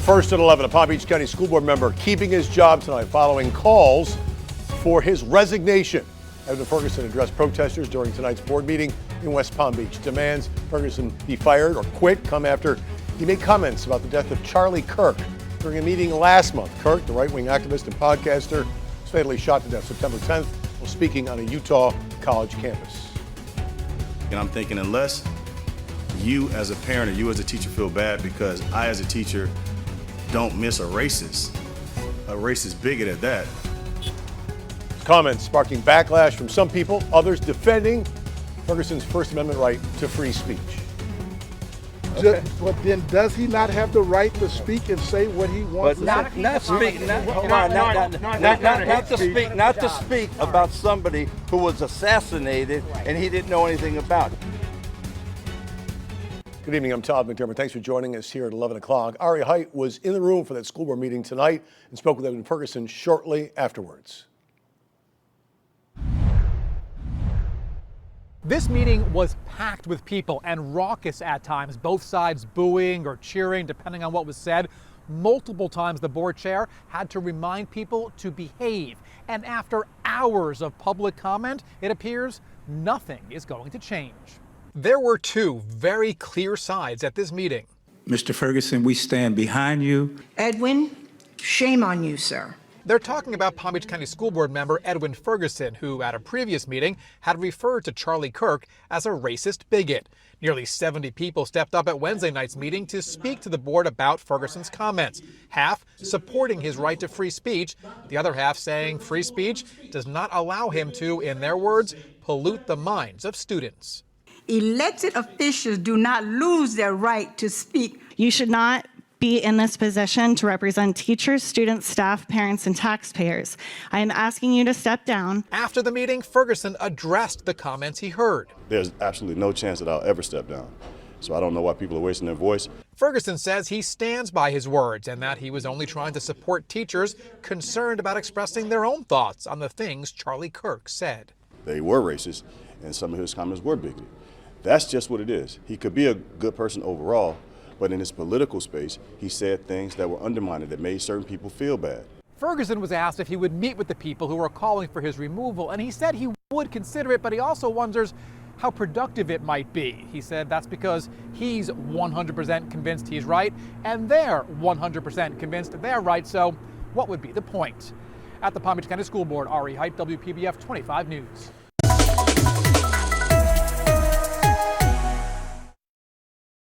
First at 11, a Palm Beach County School Board member keeping his job tonight following calls for his resignation. Edwin Ferguson addressed protesters during tonight's board meeting in West Palm Beach. Demands Ferguson be fired or quit come after he made comments about the death of Charlie Kirk during a meeting last month. Kirk, the right-wing activist and podcaster, was fatally shot to death September 10th while speaking on a Utah college campus. And I'm thinking, unless you as a parent or you as a teacher feel bad because I as a teacher don't miss a racist bigot at that. Comments sparking backlash from some people, others defending Ferguson's First Amendment right to free speech. Okay. But then does he not have the right to speak and say what he wants? Not to speak about somebody who was assassinated and he didn't know anything about it. Good evening, I'm Todd McDermott. Thanks for joining us here at 11 o'clock. Ari Height was in the room for that school board meeting tonight and spoke with Edwin Ferguson shortly afterwards. This meeting was packed with people and raucous at times, both sides booing or cheering, depending on what was said. Multiple times the board chair had to remind people to behave. And after hours of public comment, it appears nothing is going to change. There were two very clear sides at this meeting. Mr. Ferguson, we stand behind you. Edwin, shame on you, sir. They're talking about Palm Beach County School Board member Edwin Ferguson, who at a previous meeting had referred to Charlie Kirk as a racist bigot. Nearly 70 people stepped up at Wednesday night's meeting to speak to the board about Ferguson's comments, half supporting his right to free speech, the other half saying free speech does not allow him to, in their words, pollute the minds of students. Elected officials do not lose their right to speak. You should not be in this position to represent teachers, students, staff, parents, and taxpayers. I am asking you to step down. After the meeting, Ferguson addressed the comments he heard. There's absolutely no chance that I'll ever step down. So I don't know why people are wasting their voice. Ferguson says he stands by his words and that he was only trying to support teachers concerned about expressing their own thoughts on the things Charlie Kirk said. They were racist, and some of his comments were bigoted. That's just what it is. He could be a good person overall, but in his political space, he said things that were undermining, that made certain people feel bad. Ferguson was asked if he would meet with the people who were calling for his removal, and he said he would consider it, but he also wonders how productive it might be. He said that's because he's 100% convinced he's right, and they're 100% convinced they're right, so what would be the point? At the Palm Beach County School Board, Ari Height, WPBF 25 News.